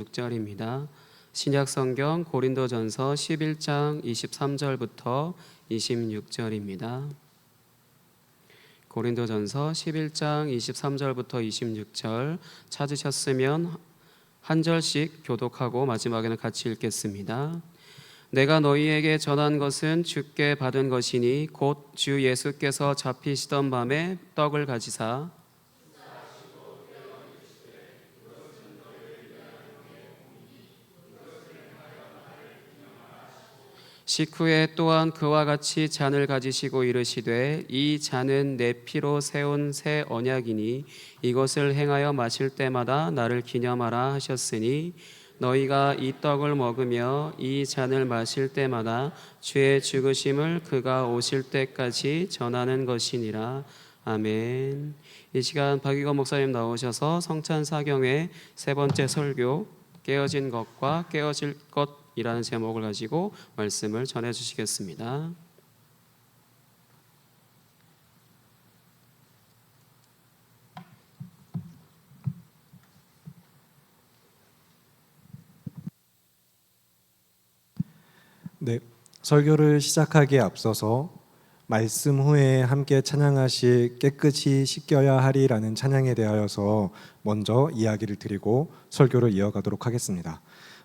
6절입니다. 신약성경 고린도전서 11장 23절부터 26절입니다. 고린도전서 11장 23절부터 26절 찾으셨으면 한 절씩 교독하고 마지막에는 같이 읽겠습니다. 내가 너희에게 전한 것은 주께 받은 것이니 곧 주 예수께서 잡히시던 밤에 떡을 가지사 식후에 또한 그와 같이 잔을 가지시고 이르시되 이 잔은 내 피로 세운 새 언약이니 이것을 행하여 마실 때마다 나를 기념하라 하셨으니 너희가 이 떡을 먹으며 이 잔을 마실 때마다 주의 죽으심을 그가 오실 때까지 전하는 것이니라. 아멘. 이 시간 박익원 목사님 나오셔서 성찬사경의 세 번째 설교 깨어진 것과 깨어질 것이라는 제목을 가지고 말씀을 전해 주시겠습니다. 네, 설교를 시작하기에 앞서서 말씀 후에 함께 찬양하실 깨끗이 씻겨야 하리라는 찬양에 대하여서 먼저 이야기를 드리고 설교를 이어가도록 하겠습니다.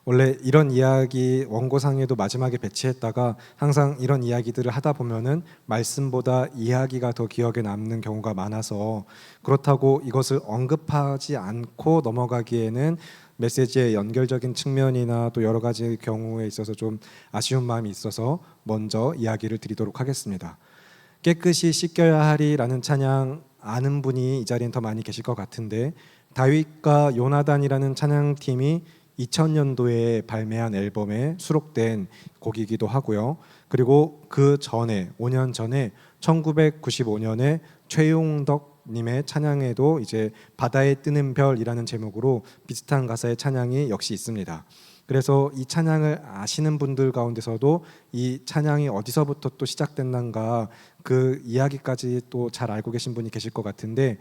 원래 이런 이야기 원고상에도 마지막에 배치했다가 항상 이런 이야기들을 하다 보면은 말씀보다 이야기가 더 기억에 남는 경우가 많아서 그렇다고 이것을 언급하지 않고 넘어가기에는 메시지의 연결적인 측면이나 또 여러 가지 경우에 있어서 좀 아쉬운 마음이 있어서 먼저 이야기를 드리도록 하겠습니다. 깨끗이 씻겨야 하리라는 찬양 아는 분이 이 자리엔 더 많이 계실 것 같은데 다윗과 요나단이라는 찬양팀이 2000년도에 발매한 앨범에 수록된 곡이기도 하고요. 그리고 그 전에 5년 전에 1995년에 최용덕 님의 찬양에도 이제 바다에 뜨는 별이라는 제목으로 비슷한 가사의 찬양이 역시 있습니다. 그래서 이 찬양을 아시는 분들 가운데서도 이 찬양이 어디서부터 또 시작됐는가 그 이야기까지 또 잘 알고 계신 분이 계실 것 같은데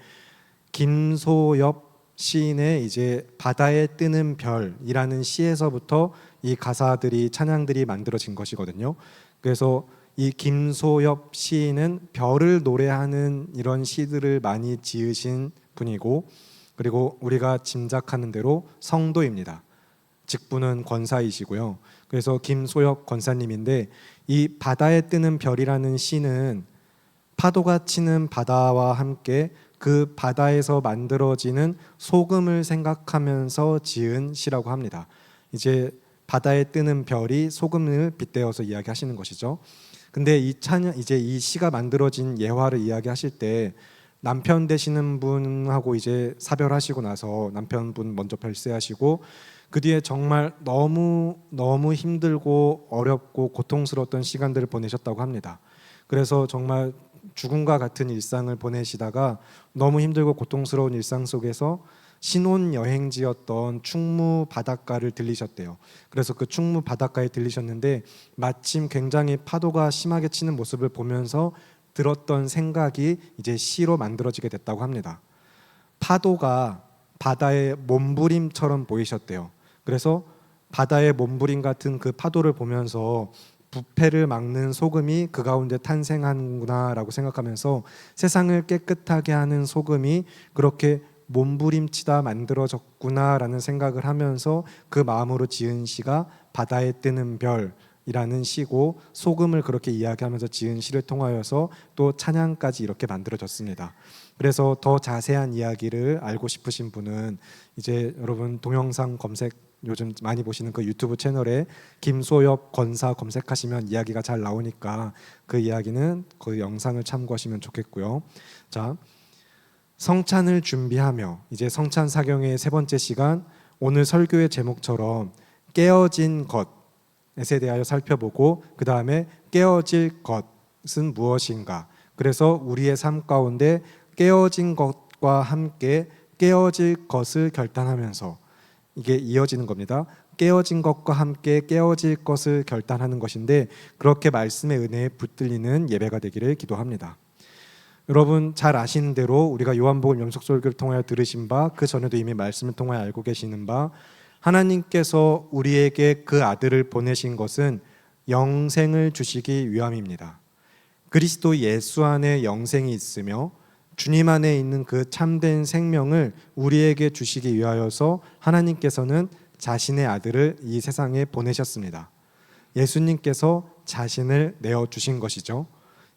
김소엽 시인의 이제 바다에 뜨는 별이라는 시에서부터 이 가사들이 찬양들이 만들어진 것이거든요. 그래서 이 김소엽 시인은 별을 노래하는 이런 시들을 많이 지으신 분이고 그리고 우리가 짐작하는 대로 성도입니다. 직분은 권사이시고요. 그래서 김소엽 권사님인데 이 바다에 뜨는 별이라는 시는 파도가 치는 바다와 함께 그 바다에서 만들어지는 소금을 생각하면서 지은 시라고 합니다. 이제 바다에 뜨는 별이 소금을 빗대어서 이야기하시는 것이죠. 근데 이 찬양 이제 이 시가 만들어진 예화를 이야기하실 때 남편 되시는 분하고 이제 사별하시고 나서 남편분 먼저 별세하시고 그 뒤에 정말 너무 힘들고 어렵고 고통스러웠던 시간들을 보내셨다고 합니다. 그래서 정말 죽음과 같은 일상을 보내시다가 너무 힘들고 고통스러운 일상 속에서 신혼여행지였던 충무 바닷가를 들리셨대요. 그래서 그 충무 바닷가에 들리셨는데 마침 굉장히 파도가 심하게 치는 모습을 보면서 들었던 생각이 이제 시로 만들어지게 됐다고 합니다. 파도가 바다의 몸부림처럼 보이셨대요. 그래서 바다의 몸부림 같은 그 파도를 보면서 부패를 막는 소금이 그 가운데 탄생하는구나라고 생각하면서 세상을 깨끗하게 하는 소금이 그렇게 몸부림치다 만들어졌구나라는 생각을 하면서 그 마음으로 지은 시가 바다에 뜨는 별이라는 시고 소금을 그렇게 이야기하면서 지은 시를 통하여서 또 찬양까지 이렇게 만들어졌습니다. 그래서 더 자세한 이야기를 알고 싶으신 분은 이제 여러분 동영상 검색 요즘 많이 보시는 그 유튜브 채널에 김소엽 권사 검색하시면 이야기가 잘 나오니까 그 이야기는 그 영상을 참고하시면 좋겠고요. 자, 성찬을 준비하며 이제 성찬 사경의 세 번째 시간 오늘 설교의 제목처럼 깨어진 것에 대하여 살펴보고 그 다음에 깨어질 것은 무엇인가. 그래서 우리의 삶 가운데 깨어진 것과 함께 깨어질 것을 결단하면서 이게 이어지는 겁니다. 깨어진 것과 함께 깨어질 것을 결단하는 것인데 그렇게 말씀의 은혜에 붙들리는 예배가 되기를 기도합니다. 여러분 잘 아시는 대로 우리가 요한복음 연속설교를 통하여 들으신 바 그 전에도 이미 말씀을 통하여 알고 계시는 바 하나님께서 우리에게 그 아들을 보내신 것은 영생을 주시기 위함입니다. 그리스도 예수 안에 영생이 있으며 주님 안에 있는 그 참된 생명을 우리에게 주시기 위하여서 하나님께서는 자신의 아들을 이 세상에 보내셨습니다. 예수님께서 자신을 내어주신 것이죠.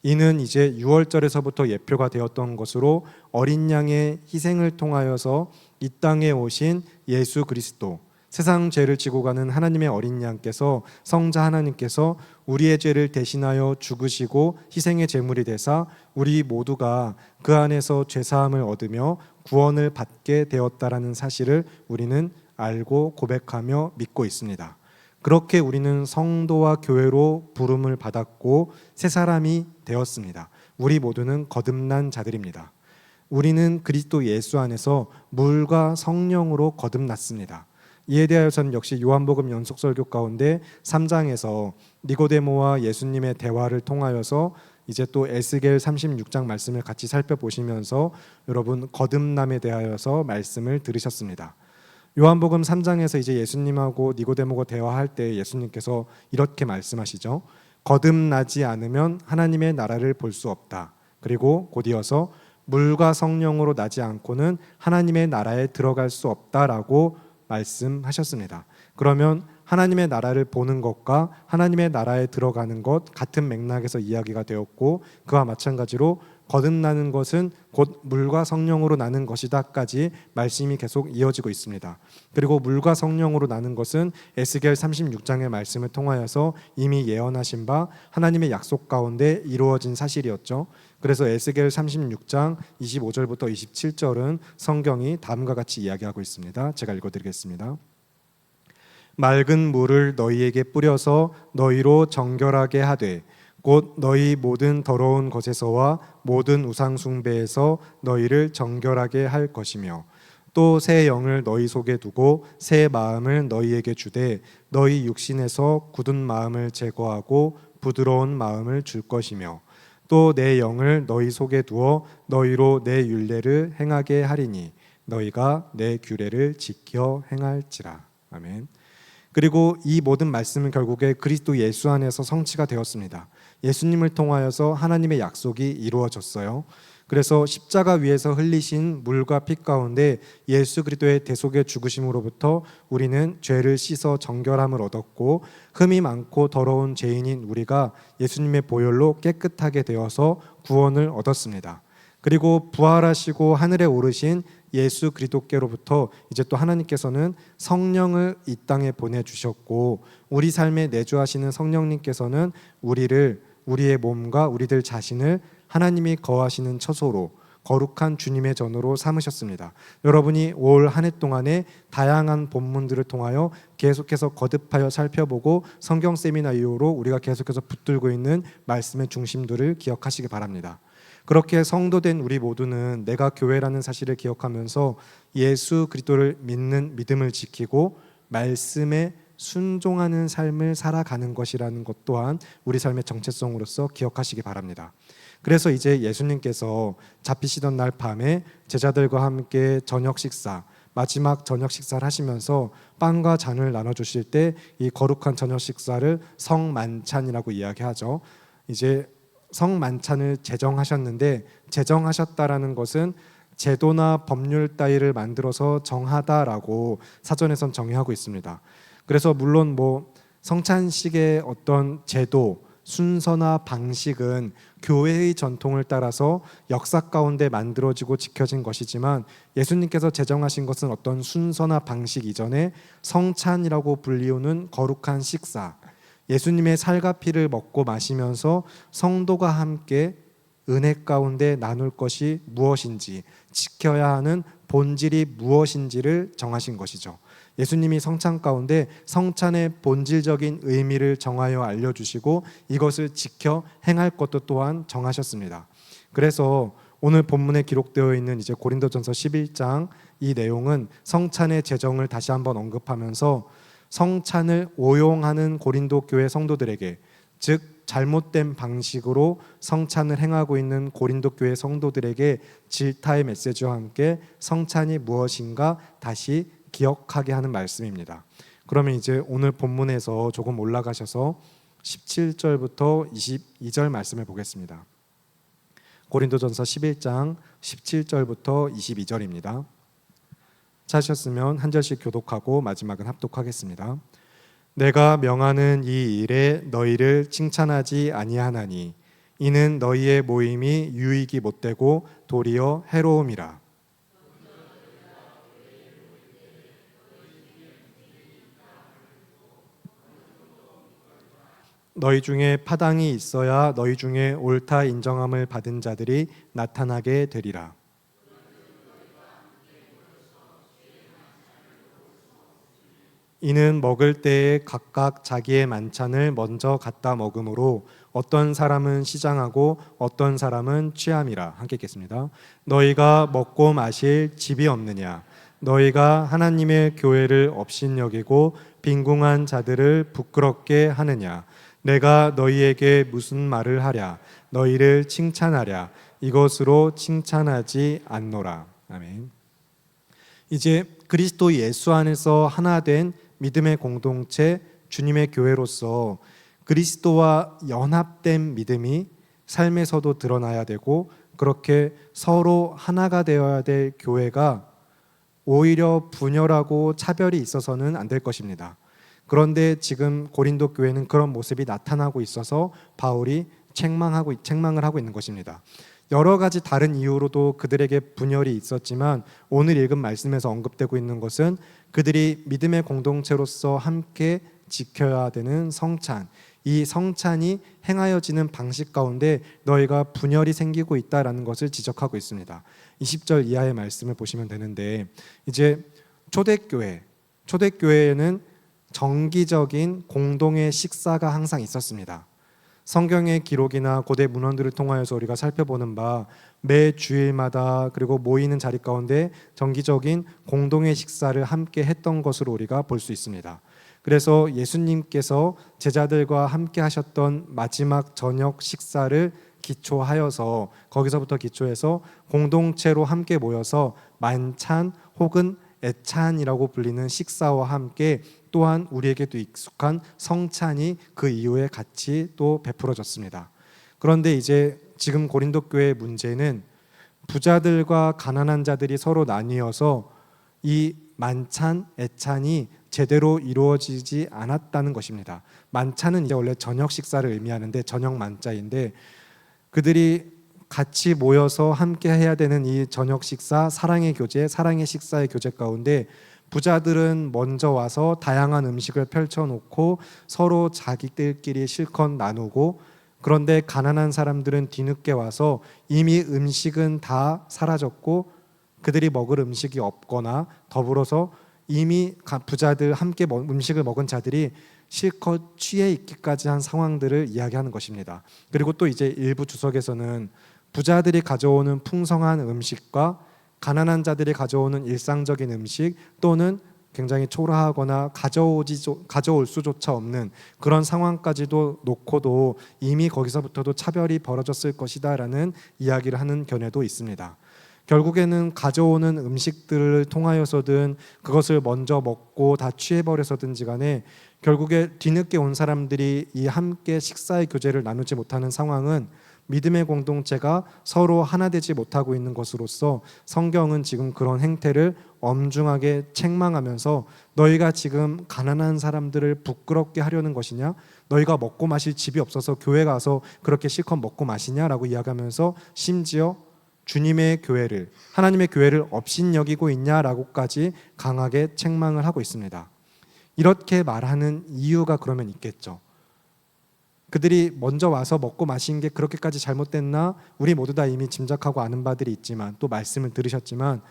이는 이제 6월절에서부터 예표가 되었던 것으로 어린 양의 희생을 통하여서 이 땅에 오신 예수 그리스도, 세상 죄를 지고 가는 하나님의 어린 양께서, 성자 하나님께서 우리의 죄를 대신하여 죽으시고 희생의 제물이 되사 우리 모두가 그 안에서 죄사함을 얻으며 구원을 받게 되었다라는 사실을 우리는 알고 고백하며 믿고 있습니다. 그렇게 우리는 성도와 교회로 부름을 받았고 새 사람이 되었습니다. 우리 모두는 거듭난 자들입니다. 우리는 그리스도 예수 안에서 물과 성령으로 거듭났습니다. 이에 대하여서는 역시 요한복음 연속설교 가운데 3장에서 니고데모와 예수님의 대화를 통하여서 이제 또 에스겔 36장 말씀을 같이 살펴보시면서 여러분 거듭남에 대하여서 말씀을 들으셨습니다. 요한복음 3장에서 이제 예수님하고 니고데모가 대화할 때 예수님께서 이렇게 말씀하시죠. 거듭나지 않으면 하나님의 나라를 볼 수 없다. 그리고 곧 이어서 물과 성령으로 나지 않고는 하나님의 나라에 들어갈 수 없다라고 말씀하셨습니다. 그러면 하나님의 나라를 보는 것과 하나님의 나라에 들어가는 것 같은 맥락에서 이야기가 되었고, 그와 마찬가지로 거듭나는 것은 곧 물과 성령으로 나는 것이다까지 말씀이 계속 이어지고 있습니다. 그리고 물과 성령으로 나는 것은 에스겔 36장의 말씀을 통하여서 이미 예언하신 바 하나님의 약속 가운데 이루어진 사실이었죠. 그래서 에스겔 36장 25절부터 27절은 성경이 다음과 같이 이야기하고 있습니다. 제가 읽어드리겠습니다. 맑은 물을 너희에게 뿌려서 너희로 정결하게 하되 곧 너희 모든 더러운 것에서와 모든 우상 숭배에서 너희를 정결하게 할 것이며 또 새 영을 너희 속에 두고 새 마음을 너희에게 주되 너희 육신에서 굳은 마음을 제거하고 부드러운 마음을 줄 것이며 또 내 영을 너희 속에 두어 너희로 내 율례를 행하게 하리니 너희가 내 규례를 지켜 행할지라. 아멘. 그리고 이 모든 말씀은 결국에 그리스도 예수 안에서 성취가 되었습니다. 예수님을 통하여서 하나님의 약속이 이루어졌어요. 그래서 십자가 위에서 흘리신 물과 피 가운데 예수 그리스도의 대속의 죽으심으로부터 우리는 죄를 씻어 정결함을 얻었고 흠이 많고 더러운 죄인인 우리가 예수님의 보혈로 깨끗하게 되어서 구원을 얻었습니다. 그리고 부활하시고 하늘에 오르신 예수 그리스도께로부터 이제 또 하나님께서는 성령을 이 땅에 보내주셨고 우리 삶에 내주하시는 성령님께서는 우리의 몸과 우리들 자신을 하나님이 거하시는 처소로 거룩한 주님의 전으로 삼으셨습니다. 여러분이 올 한 해 동안에 다양한 본문들을 통하여 계속해서 거듭하여 살펴보고 성경 세미나 이후로 우리가 계속해서 붙들고 있는 말씀의 중심들을 기억하시기 바랍니다. 그렇게 성도된 우리 모두는 내가 교회라는 사실을 기억하면서 예수 그리스도를 믿는 믿음을 지키고 말씀에 순종하는 삶을 살아가는 것이라는 것 또한 우리 삶의 정체성으로서 기억하시기 바랍니다. 그래서 이제 예수님께서 잡히시던 날 밤에 제자들과 함께 저녁 식사, 마지막 저녁 식사를 하시면서 빵과 잔을 나눠주실 때 이 거룩한 저녁 식사를 성만찬이라고 이야기하죠. 이제 성만찬을 제정하셨는데 제정하셨다라는 것은 제도나 법률 따위를 만들어서 정하다라고 사전에선 정의하고 있습니다. 그래서 물론 성찬식의 어떤 제도, 순서나 방식은 교회의 전통을 따라서 역사 가운데 만들어지고 지켜진 것이지만 예수님께서 제정하신 것은 어떤 순서나 방식 이전에 성찬이라고 불리우는 거룩한 식사, 예수님의 살과 피를 먹고 마시면서 성도가 함께 은혜 가운데 나눌 것이 무엇인지, 지켜야 하는 본질이 무엇인지를 정하신 것이죠. 예수님이 성찬 가운데 성찬의 본질적인 의미를 정하여 알려주시고 이것을 지켜 행할 것도 또한 정하셨습니다. 그래서 오늘 본문에 기록되어 있는 이제 고린도전서 11장 이 내용은 성찬의 제정을 다시 한번 언급하면서 성찬을 오용하는 고린도 교회 성도들에게, 즉 잘못된 방식으로 성찬을 행하고 있는 고린도 교회 성도들에게 질타의 메시지와 함께 성찬이 무엇인가 다시 기억하게 하는 말씀입니다. 그러면 이제 오늘 본문에서 조금 올라가셔서 17절부터 22절 말씀을 보겠습니다. 고린도전서 11장 17절부터 22절입니다. 찾으셨으면 한 절씩 교독하고 마지막은 합독하겠습니다. 내가 명하는 이 일에 너희를 칭찬하지 아니하나니 이는 너희의 모임이 유익이 못되고 도리어 해로움이라. 너희 중에 파당이 있어야 너희 중에 옳다 인정함을 받은 자들이 나타나게 되리라. 이는 먹을 때에 각각 자기의 만찬을 먼저 갖다 먹으므로 어떤 사람은 시장하고 어떤 사람은 취함이라. 함께 읽겠습니다. 너희가 먹고 마실 집이 없느냐? 너희가 하나님의 교회를 업신여기고 빈궁한 자들을 부끄럽게 하느냐? 내가 너희에게 무슨 말을 하랴? 너희를 칭찬하랴? 이것으로 칭찬하지 않노라. 아멘. 이제 그리스도 예수 안에서 하나 된 믿음의 공동체 주님의 교회로서 그리스도와 연합된 믿음이 삶에서도 드러나야 되고 그렇게 서로 하나가 되어야 될 교회가 오히려 분열하고 차별이 있어서는 안 될 것입니다. 그런데 지금 고린도 교회는 그런 모습이 나타나고 있어서 바울이 책망을 하고 있는 것입니다. 여러 가지 다른 이유로도 그들에게 분열이 있었지만 오늘 읽은 말씀에서 언급되고 있는 것은 그들이 믿음의 공동체로서 함께 지켜야 되는 성찬, 이 성찬이 행하여지는 방식 가운데 너희가 분열이 생기고 있다라는 것을 지적하고 있습니다. 20절 이하의 말씀을 보시면 되는데 이제 초대교회에는 정기적인 공동의 식사가 항상 있었습니다. 성경의 기록이나 고대 문헌들을 통하여서 우리가 살펴보는 바 매 주일마다 그리고 모이는 자리 가운데 정기적인 공동의 식사를 함께 했던 것으로 우리가 볼 수 있습니다. 그래서 예수님께서 제자들과 함께 하셨던 마지막 저녁 식사를 기초하여서 거기서부터 기초해서 공동체로 함께 모여서 만찬 혹은 애찬이라고 불리는 식사와 함께 또한 우리에게도 익숙한 성찬이 그 이후에 같이 또 베풀어졌습니다. 그런데 이제 지금 고린도 교회의 문제는 부자들과 가난한 자들이 서로 나뉘어서 이 만찬, 애찬이 제대로 이루어지지 않았다는 것입니다. 만찬은 이제 원래 저녁 식사를 의미하는데 저녁 만자인데 그들이 같이 모여서 함께 해야 되는 이 저녁 식사, 사랑의 교제, 사랑의 식사의 교제 가운데 부자들은 먼저 와서 다양한 음식을 펼쳐놓고 서로 자기들끼리 실컷 나누고 그런데 가난한 사람들은 뒤늦게 와서 이미 음식은 다 사라졌고 그들이 먹을 음식이 없거나 더불어서 이미 부자들 함께 음식을 먹은 자들이 실컷 취해 있기까지 한 상황들을 이야기하는 것입니다. 그리고 또 이제 일부 주석에서는 부자들이 가져오는 풍성한 음식과 가난한 자들이 가져오는 일상적인 음식 또는 굉장히 초라하거나 가져올 수조차 없는 그런 상황까지도 놓고도 이미 거기서부터도 차별이 벌어졌을 것이다라는 이야기를 하는 견해도 있습니다. 결국에는 가져오는 음식들을 통하여서든 그것을 먼저 먹고 다 취해버려서든지 간에 결국에 뒤늦게 온 사람들이 이 함께 식사의 교제를 나누지 못하는 상황은 믿음의 공동체가 서로 하나 되지 못하고 있는 것으로서 성경은 지금 그런 행태를 엄중하게 책망하면서 너희가 지금 가난한 사람들을 부끄럽게 하려는 것이냐? 너희가 먹고 마실 집이 없어서 교회 가서 그렇게 실컷 먹고 마시냐라고 이야기하면서 심지어 주님의 교회를 하나님의 교회를 업신여기고 있냐라고까지 강하게 책망을 하고 있습니다. 이렇게 말하는 이유가 그러면 있겠죠. 그들이 먼저 와서 먹고 마신 게 그렇게까지 잘못됐나? 우리 모두 다 이미 짐작하고 아는 바들이 있지만 또 말씀을 들으셨지만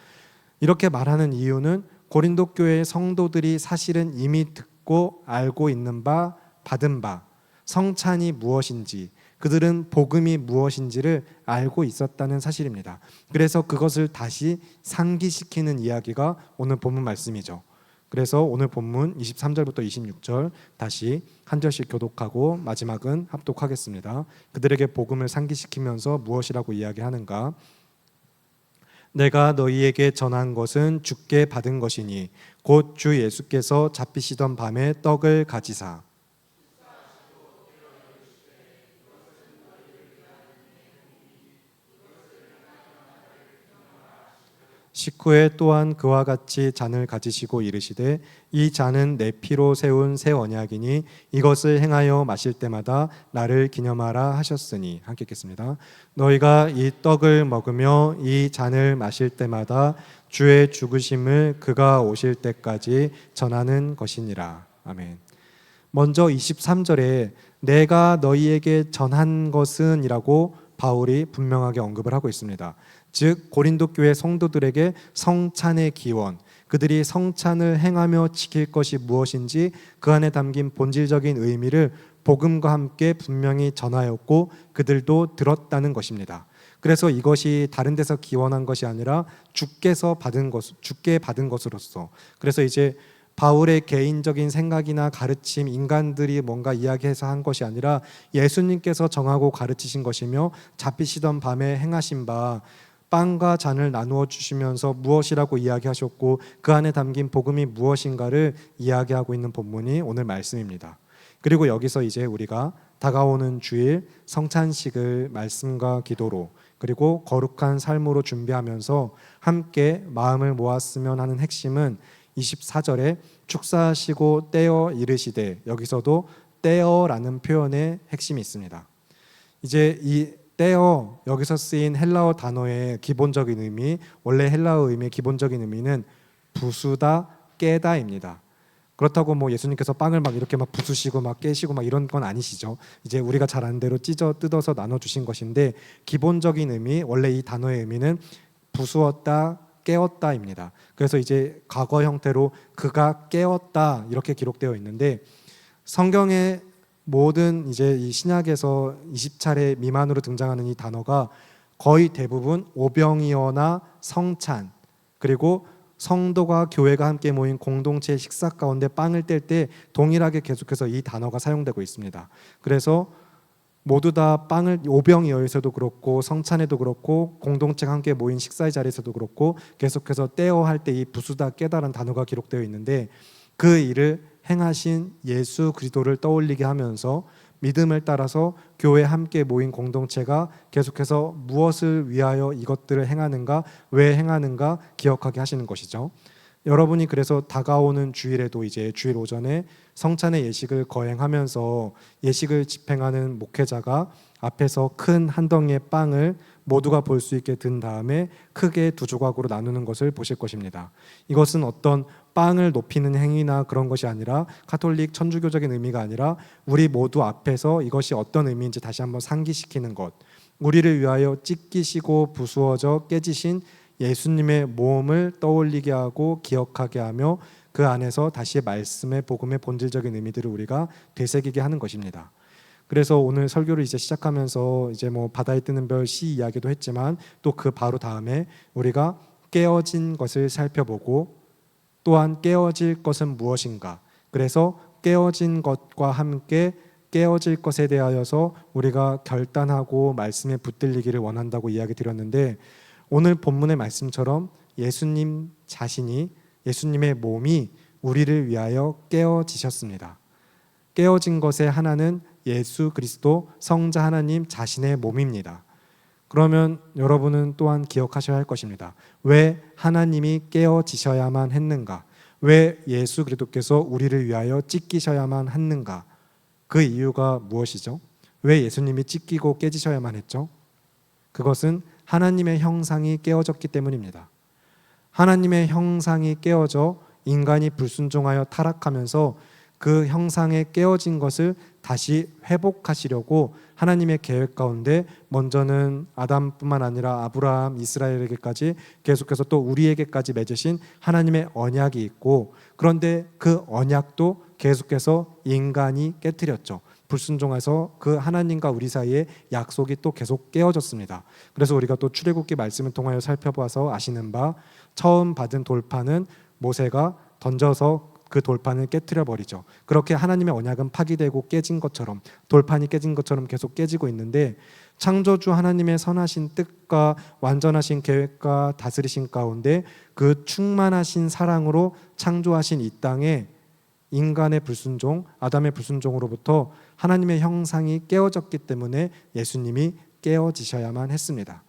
이렇게 말하는 이유는 고린도 교회의 성도들이 사실은 이미 듣고 알고 있는 바, 받은 바, 성찬이 무엇인지 그들은 복음이 무엇인지를 알고 있었다는 사실입니다. 그래서 그것을 다시 상기시키는 이야기가 오늘 본문 말씀이죠. 그래서 오늘 본문 23절부터 26절 다시 한 절씩 교독하고 마지막은 합독하겠습니다. 그들에게 복음을 상기시키면서 무엇이라고 이야기하는가? 내가 너희에게 전한 것은 주께 받은 것이니 곧 주 예수께서 잡히시던 밤에 떡을 가지사 식후에 또한 그와 같이 잔을 가지시고 이르시되 이 잔은 내 피로 세운 새 언약이니 이것을 행하여 마실 때마다 나를 기념하라 하셨으니. 함께 읽겠습니다. 너희가 이 떡을 먹으며 이 잔을 마실 때마다 주의 죽으심을 그가 오실 때까지 전하는 것이니라. 아멘. 먼저 23절에 내가 너희에게 전한 것은 이라고 바울이 분명하게 언급을 하고 있습니다. 즉 고린도 교회 성도들에게 성찬의 기원, 그들이 성찬을 행하며 지킬 것이 무엇인지 그 안에 담긴 본질적인 의미를 복음과 함께 분명히 전하였고 그들도 들었다는 것입니다. 그래서 이것이 다른 데서 기원한 것이 아니라 주께 받은 것으로서, 그래서 이제 바울의 개인적인 생각이나 가르침, 인간들이 뭔가 이야기해서 한 것이 아니라 예수님께서 정하고 가르치신 것이며 잡히시던 밤에 행하신 바 빵과 잔을 나누어 주시면서 무엇이라고 이야기하셨고 그 안에 담긴 복음이 무엇인가를 이야기하고 있는 본문이 오늘 말씀입니다. 그리고 여기서 이제 우리가 다가오는 주일 성찬식을 말씀과 기도로 그리고 거룩한 삶으로 준비하면서 함께 마음을 모았으면 하는 핵심은 24절에 축사하시고 떼어 이르시되, 여기서도 떼어라는 표현의 핵심이 있습니다. 이제 이 떼어, 여기서 쓰인 헬라어 단어의 기본적인 의미, 원래 헬라어 의미의 기본적인 의미는 부수다, 깨다입니다. 그렇다고 뭐 예수님께서 빵을 막 이렇게 막 부수시고 막 깨시고 막 이런 건 아니시죠. 이제 우리가 잘 아는 대로 뜯어서 나눠 주신 것인데, 기본적인 의미, 원래 이 단어의 의미는 부수었다, 깨었다입니다. 그래서 이제 과거 형태로 그가 깨었다 이렇게 기록되어 있는데, 성경의 모든 이제 이 신약에서 20차례 미만으로 등장하는 이 단어가 거의 대부분 오병이어나 성찬, 그리고 성도가 교회가 함께 모인 공동체 식사 가운데 빵을 뗄 때 동일하게 계속해서 이 단어가 사용되고 있습니다. 그래서 모두 다 빵을 오병이어에서도 그렇고 성찬에도 그렇고 공동체가 함께 모인 식사의 자리에서도 그렇고 계속해서 떼어 할 때 이 부수다 깨다라는 단어가 기록되어 있는데, 그 일을 행하신 예수 그리스도를 떠올리게 하면서 믿음을 따라서 교회 함께 모인 공동체가 계속해서 무엇을 위하여 이것들을 행하는가, 왜 행하는가 기억하게 하시는 것이죠. 여러분이 그래서 다가오는 주일에도 이제 주일 오전에 성찬의 예식을 거행하면서 예식을 집행하는 목회자가 앞에서 큰 한 덩이의 빵을 모두가 볼 수 있게 든 다음에 크게 두 조각으로 나누는 것을 보실 것입니다. 이것은 어떤 빵을 높이는 행위나 그런 것이 아니라, 가톨릭 천주교적인 의미가 아니라 우리 모두 앞에서 이것이 어떤 의미인지 다시 한번 상기시키는 것, 우리를 위하여 찢기시고 부수어져 깨지신 예수님의 몸을 떠올리게 하고 기억하게 하며 그 안에서 다시 말씀의 복음의 본질적인 의미들을 우리가 되새기게 하는 것입니다. 그래서 오늘 설교를 이제 시작하면서 이제 뭐 바다에 뜨는 별 시 이야기도 했지만, 또 그 바로 다음에 우리가 깨어진 것을 살펴보고 또한 깨어질 것은 무엇인가, 그래서 깨어진 것과 함께 깨어질 것에 대하여서 우리가 결단하고 말씀에 붙들리기를 원한다고 이야기 드렸는데, 오늘 본문의 말씀처럼 예수님 자신이, 예수님의 몸이 우리를 위하여 깨어지셨습니다. 깨어진 것의 하나는 예수 그리스도 성자 하나님 자신의 몸입니다. 그러면 여러분은 또한 기억하셔야 할 것입니다. 왜 하나님이 깨어지셔야만 했는가? 왜 예수 그리스도께서 우리를 위하여 찢기셔야만 했는가? 그 이유가 무엇이죠? 왜 예수님이 찢기고 깨지셔야만 했죠? 그것은 하나님의 형상이 깨어졌기 때문입니다. 하나님의 형상이 깨어져 인간이 불순종하여 타락하면서 그 형상에 깨어진 것을 다시 회복하시려고 하나님의 계획 가운데 먼저는 아담뿐만 아니라 아브라함, 이스라엘에게까지 계속해서 또 우리에게까지 맺으신 하나님의 언약이 있고, 그런데 그 언약도 계속해서 인간이 깨트렸죠. 불순종해서 그 하나님과 우리 사이에 약속이 또 계속 깨어졌습니다. 그래서 우리가 또 출애굽기 말씀을 통하여 살펴봐서 아시는 바, 처음 받은 돌판은 모세가 던져서 그 돌판을 깨트려 버리죠. 그렇게 하나님의 언약은 파기되고 깨진 것처럼, 돌판이 깨진 것처럼 계속 깨지고 있는데, 창조주 하나님의 선하신 뜻과 완전하신 계획과 다스리신 가운데 그 충만하신 사랑으로 창조하신 이 땅에 인간의 불순종, 아담의 불순종으로부터 하나님의 형상이 깨어졌기 때문에 예수님이 깨어지셔야만 했습니다.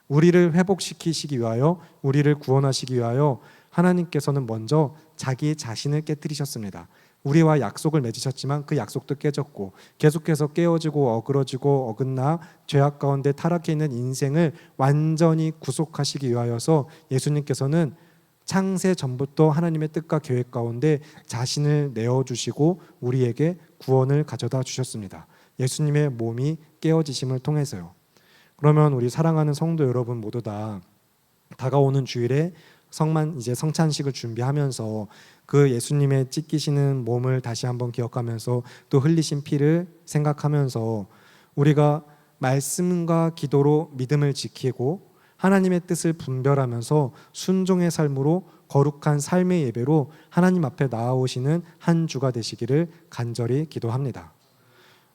우리를 회복시키시기 위하여, 우리를 구원하시기 위하여 하나님께서는 먼저 자기 자신을 깨뜨리셨습니다. 우리와 약속을 맺으셨지만 그 약속도 깨졌고, 계속해서 깨어지고 어그러지고 어긋나 죄악 가운데 타락해 있는 인생을 완전히 구속하시기 위하여서 예수님께서는 창세 전부터 하나님의 뜻과 계획 가운데 자신을 내어주시고 우리에게 구원을 가져다 주셨습니다. 예수님의 몸이 깨어지심을 통해서요. 그러면 우리 사랑하는 성도 여러분 모두 다 다가오는 주일에 이제 성찬식을 준비하면서 그 예수님의 찢기시는 몸을 다시 한번 기억하면서 또 흘리신 피를 생각하면서 우리가 말씀과 기도로 믿음을 지키고 하나님의 뜻을 분별하면서 순종의 삶으로 거룩한 삶의 예배로 하나님 앞에 나아오시는 한 주가 되시기를 간절히 기도합니다.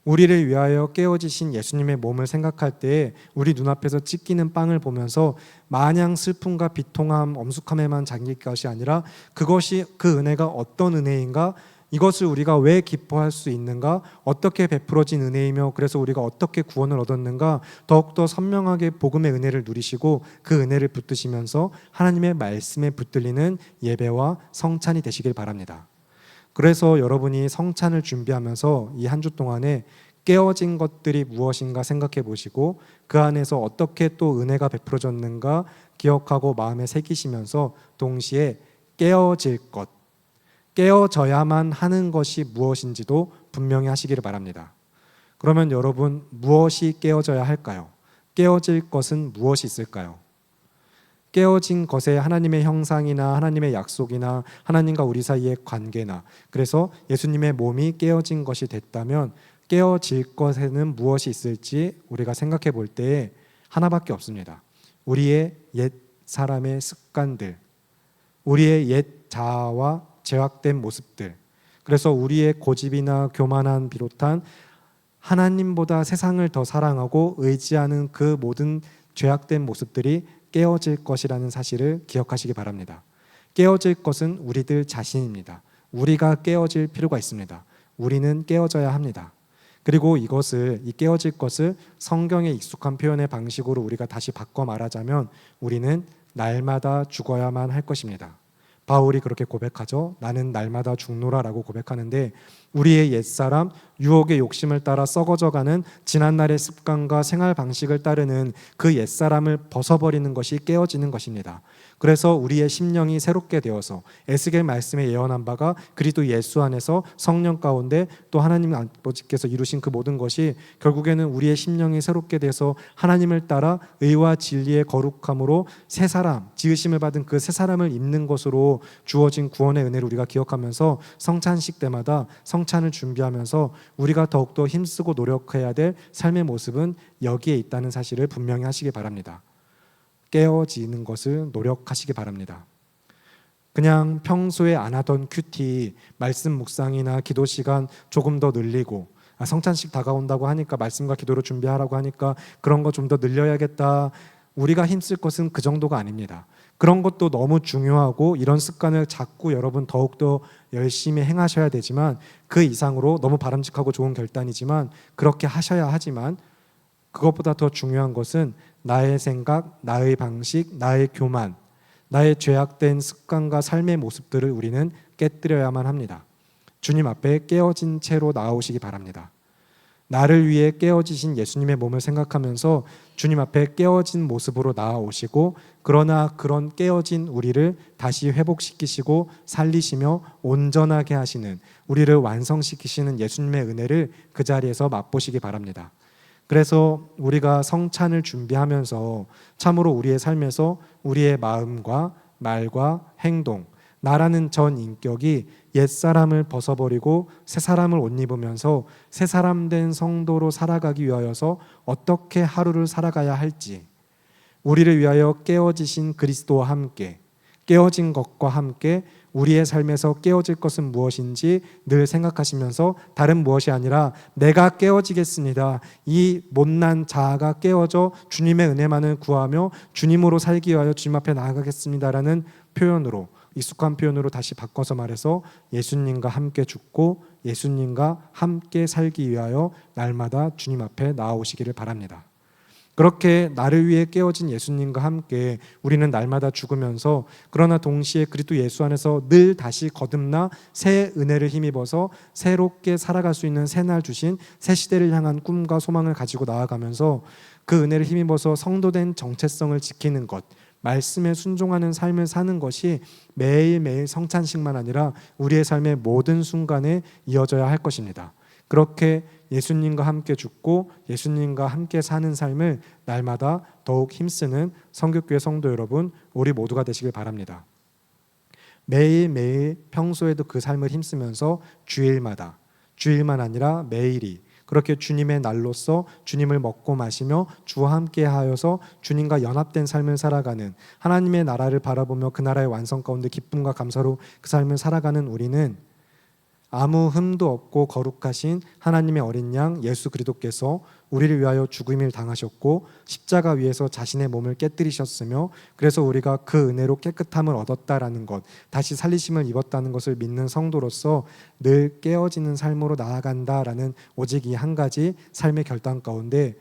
우리를 위하여 깨어지신 예수님의 몸을 생각할 때에 우리 눈앞에서 찢기는 빵을 보면서 마냥 슬픔과 비통함, 엄숙함에만 잠길 것이 아니라 그것이 그 은혜가 어떤 은혜인가, 이것을 우리가 왜 기뻐할 수 있는가, 어떻게 베풀어진 은혜이며 그래서 우리가 어떻게 구원을 얻었는가 더욱더 선명하게 복음의 은혜를 누리시고 그 은혜를 붙드시면서 하나님의 말씀에 붙들리는 예배와 성찬이 되시길 바랍니다. 그래서 여러분이 성찬을 준비하면서 이 한 주 동안에 깨어진 것들이 무엇인가 생각해 보시고 그 안에서 어떻게 또 은혜가 베풀어졌는가 기억하고 마음에 새기시면서 동시에 깨어질 것, 깨어져야만 하는 것이 무엇인지도 분명히 하시기를 바랍니다. 그러면 여러분, 무엇이 깨어져야 할까요? 깨어질 것은 무엇이 있을까요? 깨어진 것에 하나님의 형상이나 하나님의 약속이나 하나님과 우리 사이의 관계나, 그래서 예수님의 몸이 깨어진 것이 됐다면 깨어질 것에는 무엇이 있을지 우리가 생각해 볼 때 하나밖에 없습니다. 우리의 옛 사람의 습관들, 우리의 옛 자아와 죄악된 모습들, 그래서 우리의 고집이나 교만한 비롯한 하나님보다 세상을 더 사랑하고 의지하는 그 모든 죄악된 모습들이 깨어질 것이라는 사실을 기억하시기 바랍니다. 깨어질 것은 우리들 자신입니다. 우리가 깨어질 필요가 있습니다. 우리는 깨어져야 합니다. 그리고 이 깨어질 것을 성경의 익숙한 표현의 방식으로 우리가 다시 바꿔 말하자면 우리는 날마다 죽어야만 할 것입니다. 바울이 그렇게 고백하죠. 나는 날마다 죽노라라고 고백하는데 우리의 옛사람, 유혹의 욕심을 따라 썩어져가는 지난날의 습관과 생활 방식을 따르는 그 옛사람을 벗어버리는 것이 깨어지는 것입니다. 그래서 우리의 심령이 새롭게 되어서 에스겔 말씀에 예언한 바가 그리스도 예수 안에서 성령 가운데 또 하나님 아버지께서 이루신 그 모든 것이 결국에는 우리의 심령이 새롭게 돼서 하나님을 따라 의와 진리의 거룩함으로 새 사람, 지으심을 받은 그 새 사람을 입는 것으로 주어진 구원의 은혜를 우리가 기억하면서 성찬식 때마다 성찬을 준비하면서 우리가 더욱더 힘쓰고 노력해야 될 삶의 모습은 여기에 있다는 사실을 분명히 하시기 바랍니다. 깨어지는 것을 노력하시기 바랍니다. 그냥 평소에 안 하던 큐티, 말씀 묵상이나 기도 시간 조금 더 늘리고 성찬식 다가온다고 하니까 말씀과 기도로 준비하라고 하니까 그런 거 좀 더 늘려야겠다. 우리가 힘쓸 것은 그 정도가 아닙니다. 그런 것도 너무 중요하고 이런 습관을 자꾸 여러분 더욱더 열심히 행하셔야 되지만 그 이상으로 너무 바람직하고 좋은 결단이지만 그렇게 하셔야 하지만 그것보다 더 중요한 것은 나의 생각, 나의 방식, 나의 교만, 나의 죄악된 습관과 삶의 모습들을 우리는 깨뜨려야만 합니다. 주님 앞에 깨어진 채로 나아오시기 바랍니다. 나를 위해 깨어지신 예수님의 몸을 생각하면서 주님 앞에 깨어진 모습으로 나아오시고 그러나 그런 깨어진 우리를 다시 회복시키시고 살리시며 온전하게 하시는 우리를 완성시키시는 예수님의 은혜를 그 자리에서 맛보시기 바랍니다. 그래서 우리가 성찬을 준비하면서 참으로 우리의 삶에서 우리의 마음과 말과 행동, 나라는 전 인격이 옛사람을 벗어버리고 새사람을 옷 입으면서 새사람 된 성도로 살아가기 위하여서 어떻게 하루를 살아가야 할지, 우리를 위하여 깨어지신 그리스도와 함께 깨어진 것과 함께 우리의 삶에서 깨어질 것은 무엇인지 늘 생각하시면서 다른 무엇이 아니라 내가 깨어지겠습니다. 이 못난 자아가 깨어져 주님의 은혜만을 구하며 주님으로 살기 위하여 주님 앞에 나아가겠습니다라는 표현으로, 익숙한 표현으로 다시 바꿔서 말해서 예수님과 함께 죽고 예수님과 함께 살기 위하여 날마다 주님 앞에 나아오시기를 바랍니다. 그렇게 나를 위해 깨어진 예수님과 함께 우리는 날마다 죽으면서, 그러나 동시에 그리스도 예수 안에서 늘 다시 거듭나 새 은혜를 힘입어서 새롭게 살아갈 수 있는 새날 주신 새 시대를 향한 꿈과 소망을 가지고 나아가면서 그 은혜를 힘입어서 성도된 정체성을 지키는 것, 말씀에 순종하는 삶을 사는 것이 매일매일 성찬식만 아니라 우리의 삶의 모든 순간에 이어져야 할 것입니다. 그렇게 예수님과 함께 죽고 예수님과 함께 사는 삶을 날마다 더욱 힘쓰는 성교교회 성도 여러분, 우리 모두가 되시길 바랍니다. 매일매일 평소에도 그 삶을 힘쓰면서 주일만 아니라 매일이 그렇게 주님의 날로서 주님을 먹고 마시며 주와 함께 하여서 주님과 연합된 삶을 살아가는, 하나님의 나라를 바라보며 그 나라의 완성 가운데 기쁨과 감사로 그 삶을 살아가는 우리는 아무 흠도 없고 거룩하신 하나님의 어린 양 예수 그리스도께서 우리를 위하여 죽음을 당하셨고 십자가 위에서 자신의 몸을 깨뜨리셨으며, 그래서 우리가 그 은혜로 깨끗함을 얻었다라는 것, 다시 살리심을 입었다는 것을 믿는 성도로서 늘 깨어지는 삶으로 나아간다라는 오직 이 한 가지 삶의 결단 가운데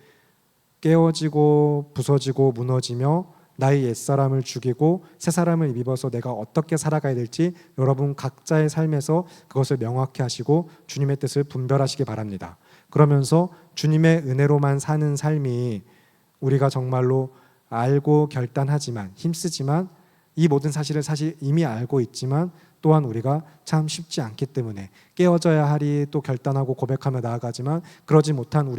깨어지고 부서지고 무너지며 나의 옛사람을 죽이고 새 사람을 입어서 내가 어떻게 살아가야 될지 여러분 각자의 삶에서 그것을 명확히 하시고 주님의 뜻을 분별하시기 바랍니다. 그러면서 주님의 은혜로만 사는 삶이 우리가 정말로 알고 결단하지만 힘쓰지만 이 모든 사실을 사실 이미 알고 있지만 또한 우리가 참 쉽지 않기 때문에 깨어져야 하리 또 결단하고 고백하며 나아가지만 그러지 못한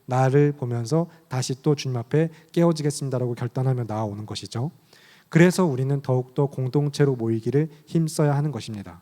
나를 보면서 다시 또 주님 앞에 깨어지겠습니다라고 결단하며 나아오는 것이죠. 그래서 우리는 더욱더 공동체로 모이기를 힘써야 하는 것입니다.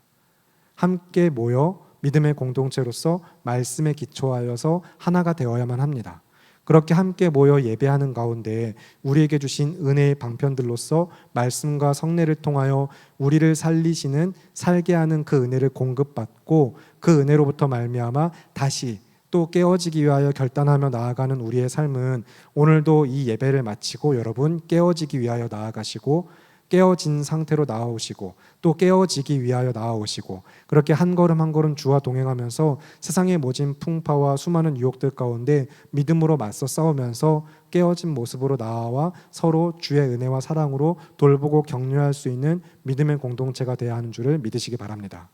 함께 모여 믿음의 공동체로서 말씀에 기초하여서 하나가 되어야만 합니다. 그렇게 함께 모여 예배하는 가운데 우리에게 주신 은혜의 방편들로서 말씀과 성례를 통하여 우리를 살리시는 살게 하는 그 은혜를 공급받고 그 은혜로부터 말미암아 다시 또 깨어지기 위하여 결단하며 나아가는 우리의 삶은 오늘도 이 예배를 마치고 여러분 깨어지기 위하여 나아가시고 깨어진 상태로 나아오시고 또 깨어지기 위하여 나아오시고 그렇게 한 걸음 한 걸음 주와 동행하면서 세상의 모진 풍파와 수많은 유혹들 가운데 믿음으로 맞서 싸우면서 깨어진 모습으로 나아와 서로 주의 은혜와 사랑으로 돌보고 격려할 수 있는 믿음의 공동체가 되어야 하는 줄을 믿으시기 바랍니다.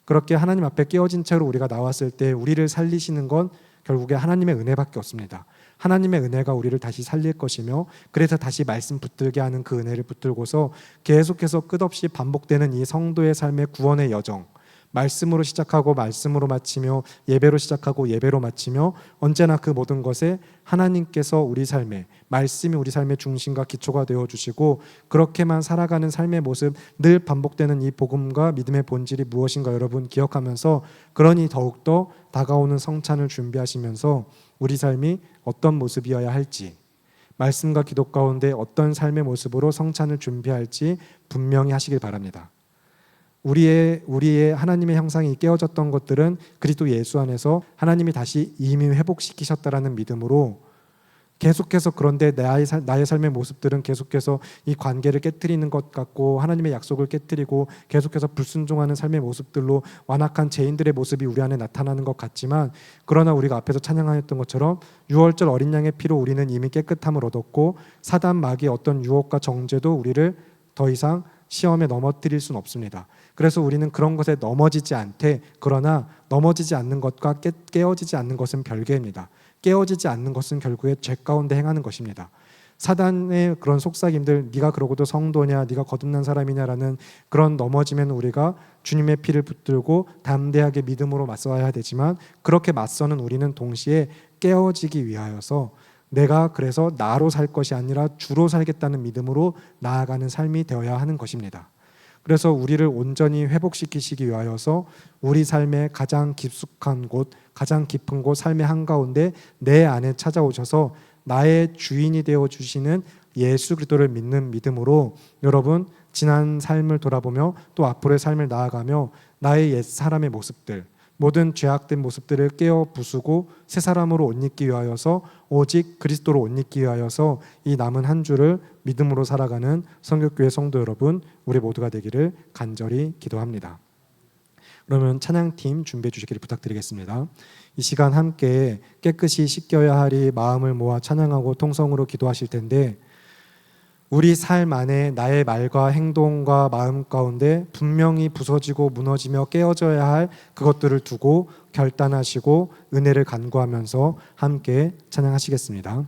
그렇게 하나님 앞에 깨어진 채로 우리가 나왔을 때 우리를 살리시는 건 결국에 하나님의 은혜밖에 없습니다. 하나님의 은혜가 우리를 다시 살릴 것이며 그래서 다시 말씀 붙들게 하는 그 은혜를 붙들고서 계속해서 끝없이 반복되는 이 성도의 삶의 구원의 여정, 말씀으로 시작하고 말씀으로 마치며 예배로 시작하고 예배로 마치며 언제나 그 모든 것에 하나님께서 우리 삶에 말씀이 우리 삶의 중심과 기초가 되어주시고 그렇게만 살아가는 삶의 모습, 늘 반복되는 이 복음과 믿음의 본질이 무엇인가 여러분 기억하면서 그러니 더욱더 다가오는 성찬을 준비하시면서 우리 삶이 어떤 모습이어야 할지, 말씀과 기도 가운데 어떤 삶의 모습으로 성찬을 준비할지 분명히 하시길 바랍니다. 우리의 하나님의 형상이 깨어졌던 것들은 그리스도 예수 안에서 하나님이 다시 이미 회복시키셨다라는 믿음으로 계속해서, 그런데 나의 삶의 모습들은 계속해서 이 관계를 깨트리는 것 같고 하나님의 약속을 깨트리고 계속해서 불순종하는 삶의 모습들로 완악한 죄인들의 모습이 우리 안에 나타나는 것 같지만, 그러나 우리가 앞에서 찬양하였던 것처럼 유월절 어린 양의 피로 우리는 이미 깨끗함을 얻었고 사단 마귀의 어떤 유혹과 정죄도 우리를 더 이상 시험에 넘어뜨릴 수는 없습니다. 그래서 우리는 그런 것에 넘어지지 않되, 그러나 넘어지지 않는 것과 깨어지지 않는 것은 별개입니다. 깨어지지 않는 것은 결국에 죄 가운데 행하는 것입니다. 사단의 그런 속삭임들, 네가 그러고도 성도냐, 네가 거듭난 사람이냐라는 그런 넘어지면 우리가 주님의 피를 붙들고 담대하게 믿음으로 맞서야 되지만, 그렇게 맞서는 우리는 동시에 깨어지기 위하여서 내가 그래서 나로 살 것이 아니라 주로 살겠다는 믿음으로 나아가는 삶이 되어야 하는 것입니다. 그래서 우리를 온전히 회복시키시기 위하여서 우리 삶의 가장 깊숙한 곳, 가장 깊은 곳, 삶의 한가운데 내 안에 찾아오셔서 나의 주인이 되어주시는 예수 그리스도를 믿는 믿음으로 여러분 지난 삶을 돌아보며 또 앞으로의 삶을 나아가며 나의 옛 사람의 모습들, 모든 죄악된 모습들을 깨어 부수고 새 사람으로 옷 입기 위하여서 오직 그리스도로 옷 입기 위하여서 이 남은 한 주를 믿음으로 살아가는 성결교회 성도 여러분, 우리 모두가 되기를 간절히 기도합니다. 그러면 찬양팀 준비해 주시기를 부탁드리겠습니다. 이 시간 함께 깨끗이 씻겨야 하리 마음을 모아 찬양하고 통성으로 기도하실 텐데, 우리 삶 안에 나의 말과 행동과 마음 가운데 분명히 부서지고 무너지며 깨어져야 할 그것들을 두고 결단하시고 은혜를 간구하면서 함께 찬양하시겠습니다.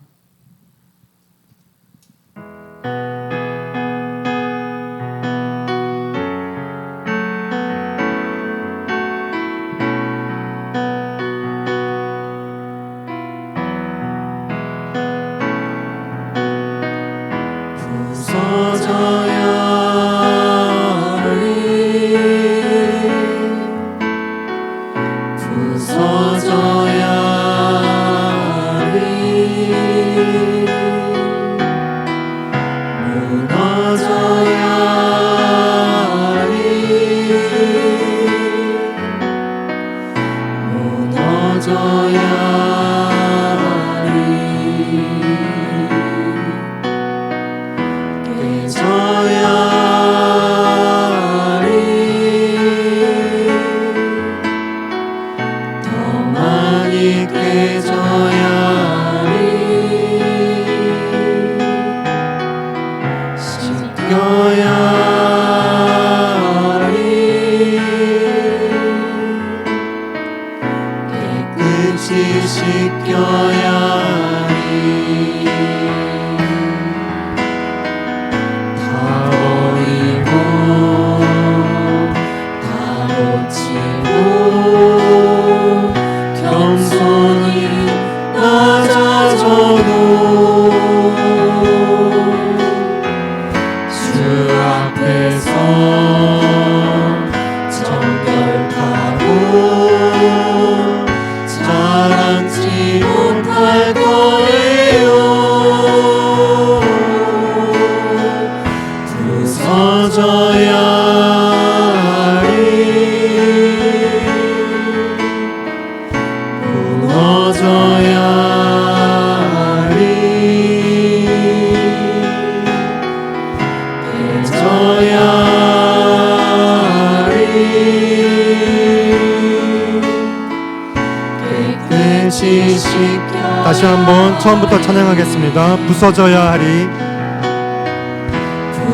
다시 한번 처음부터 찬양하겠습니다. 부서져야 하리,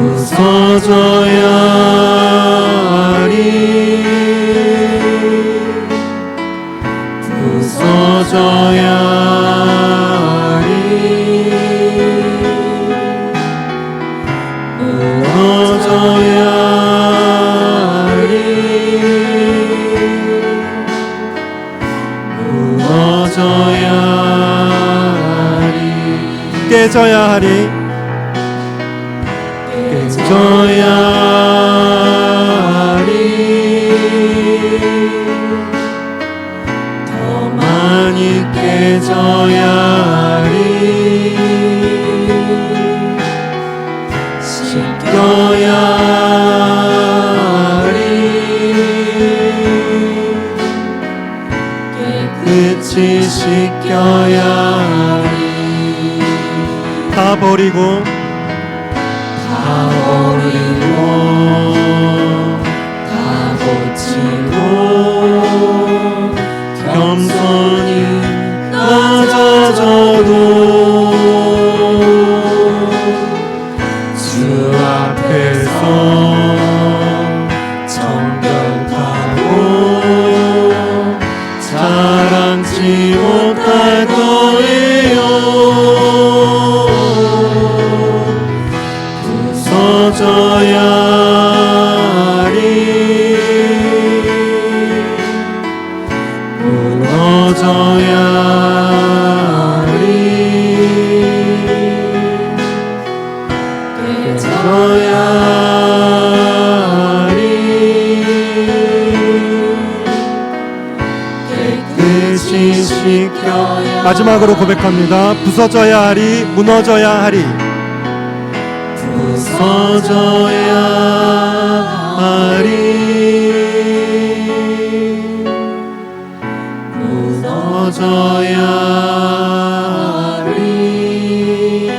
부서져야 하리, 부서져야 하리, 무너져야 하리, 무너져야 깨져야 하리, 깨져야 하리, 더 많이 깨져야 하리, 씻겨야 하리, 깨끗이 씻겨야 하리, 다 버리고 다 고치고 겸손히 낮아져도 주 앞에서 정결하고 자랑치 못할 거예요. 부서져야 하리, 무너져야 하리, 깨져야 하리, 깨끗이 씻겨야. 마지막으로 고백합니다. 부서져야 하리, 무너져야 하리, 부서져야 하리 부서져야 하리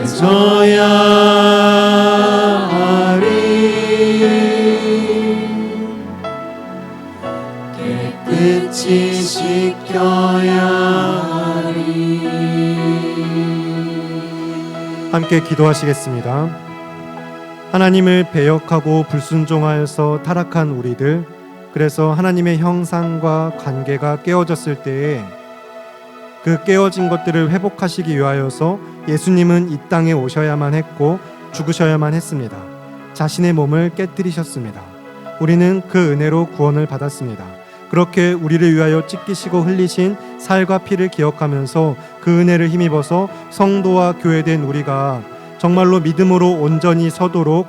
깨져야 하리 깨끗이 씻겨야 하리. 함께 기도하시겠습니다. 하나님을 배역하고 불순종하여서 타락한 우리들, 그래서 하나님의 형상과 관계가 깨어졌을 때에 그 깨어진 것들을 회복하시기 위하여서 예수님은 이 땅에 오셔야만 했고 죽으셔야만 했습니다. 자신의 몸을 깨뜨리셨습니다. 우리는 그 은혜로 구원을 받았습니다. 그렇게 우리를 위하여 찢기시고 흘리신 살과 피를 기억하면서 그 은혜를 힘입어서 성도와 교회된 우리가 정말로 믿음으로 온전히 서도록,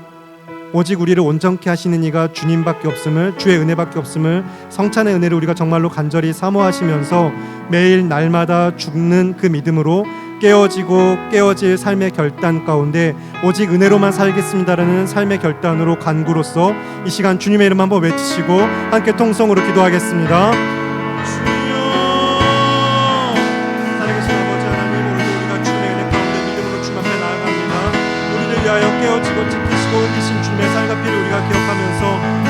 오직 우리를 온전케 하시는 이가 주님밖에 없음을, 주의 은혜밖에 없음을, 성찬의 은혜를 우리가 정말로 간절히 사모하시면서 매일 날마다 죽는 그 믿음으로 깨어지고 깨어질 삶의 결단 가운데 오직 은혜로만 살겠습니다라는 삶의 결단으로 간구로서 이 시간 주님의 이름 한번 외치시고 함께 통성으로 기도하겠습니다. 주여, 살아계신 아버지 하나님, 오늘도 우리가 주님의 은혜 가운데 믿음으로 주님 앞에 나아갑니다. 우리를 위하여 깨어지고 지키시고 흘리신 주님의 살과 피를 우리가 기억하면서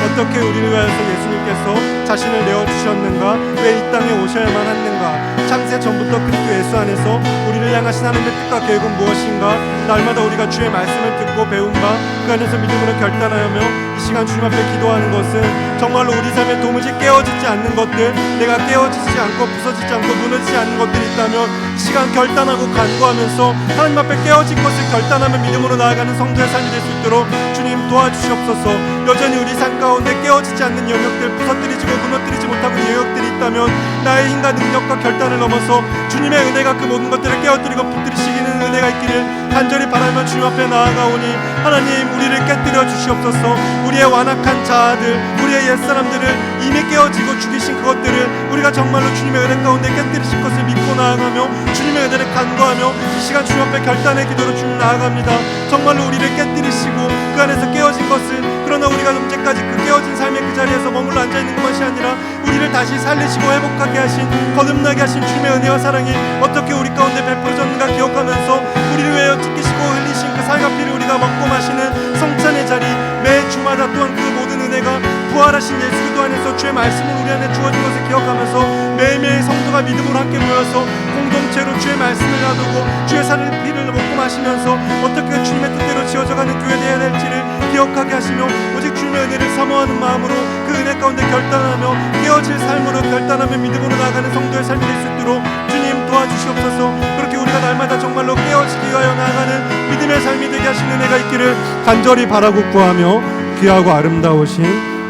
어떻게 우리를 위하여서 예수님께서 자신을 내어주셨는가, 왜 이 땅에 오셔야만 했는가, 창세 전부터 그리스도 예수 안에서 우리를 향하신 하나님의 뜻과 계획은 무엇인가, 날마다 우리가 주의 말씀을 듣고 배운 바 그 안에서 믿음으로 결단하며 이 시간 주님 앞에 기도하는 것은 정말로 우리 삶에 도무지 깨어지지 않는 것들, 내가 깨어지지 않고 부서지지 않고 무너지지 않는 것들이 있다면 이 시간 결단하고 간구하면서 하나님 앞에 깨어진 것을 결단하며 믿음으로 나아가는 성도의 삶이 될 수 있도록 주님 도와주시옵소서. 여전히 우리 삶 가운데 깨어지지 않는 영역들, 부서뜨리지 무너뜨리지 못하고 있는 영역들이 있다면 나의 힘과 능력과 결단을 넘어서 주님의 은혜가 그 모든 것들을 깨어뜨리고 붙들이시기는 은혜가 있기를 간절히 바라며 주님 앞에 나아가오니 하나님, 우리를 깨뜨려 주시옵소서. 우리의 완악한 자아들, 우리의 옛사람들을 이미 깨어지고 죽이신 그것들을 우리가 정말로 주님의 은혜 가운데 깨뜨리실 것을 믿고 나아가며 주님의 은혜를 간구하며 이 시간 주님 앞에 결단의 기도로 주님 나아갑니다. 정말로 우리를 깨뜨리시고 그 안에서 깨어진 것을, 그러나 우리가 언제까지 그 깨어진 삶의 그 자리에서 머물러 앉아있는 것이 아니라 우리를 다시 살리시고 회복하게 하신, 거듭나게 하신 주님의 은혜와 사랑이 어떻게 우리 가운데 베풀어졌는가 기억하면서 우리를 위하여 찢기시고 흘리신 그 살과 피를 우리가 먹고 마시는 성찬의 자리, 매 주마다 또한 그 모든 은혜가 부활하신 예수 그리스도 안에서 주의 말씀을 우리 안에 주어진 것을 기억하면서 매일매일 성도가 믿음으로 함께 모여서 공동체로 주의 말씀을 나누고 주의 살을 피를 먹고 마시면서 어떻게 주님의 뜻대로 지어져가는 교회 되어야 될지를 기억하게 하시며 오직 주님의 은혜를 사모하는 마음으로 그 은혜 가운데 결단하며 깨어질 삶으로 결단하며 믿음으로 나아가는 성도의 삶이 될 수 있도록 주님 도와주시옵소서. 그렇게 우리가 날마다 정말로 깨어지기 위하여 나아가는 믿음의 삶이 되게 하시는 은혜가 있기를 간절히 바라고 구하며 귀하고 아름다우신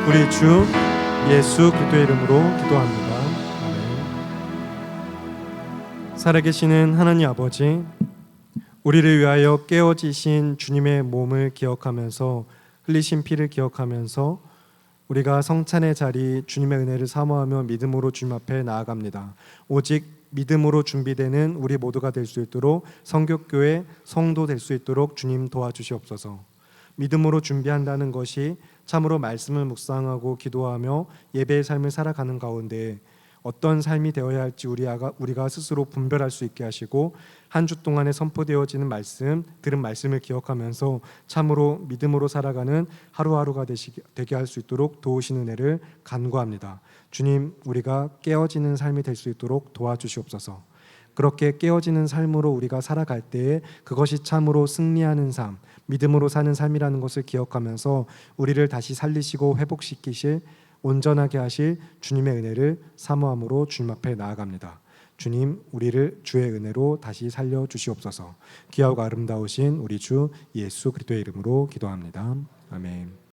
우리 주 예수 그리스도의 이름으로 기도합니다. 아멘. 살아계시는 하나님 아버지, 우리를 위하여 깨어지신 주님의 몸을 기억하면서 흘리신 피를 기억하면서 우리가 성찬의 자리 주님의 은혜를 사모하며 믿음으로 주님 앞에 나아갑니다. 오직 믿음으로 준비되는 우리 모두가 될 수 있도록 성교교회 성도 될 수 있도록 주님 도와주시옵소서. 믿음으로 준비한다는 것이 참으로 말씀을 묵상하고 기도하며 예배의 삶을 살아가는 가운데 어떤 삶이 되어야 할지 우리가 스스로 분별할 수 있게 하시고 한 주 동안에 선포되어지는 말씀, 들은 말씀을 기억하면서 참으로 믿음으로 살아가는 하루하루가 되게 할 수 있도록 도우시는 은혜를 간구합니다. 주님, 우리가 깨어지는 삶이 될 수 있도록 도와주시옵소서. 그렇게 깨어지는 삶으로 우리가 살아갈 때에 그것이 참으로 승리하는 삶, 믿음으로 사는 삶이라는 것을 기억하면서 우리를 다시 살리시고 회복시키실, 온전하게 하실 주님의 은혜를 사모함으로 주님 앞에 나아갑니다. 주님, 우리를 주의 은혜로 다시 살려 주시옵소서. 귀하고 아름다우신 우리 주 예수 그리스도의 이름으로 기도합니다. 아멘.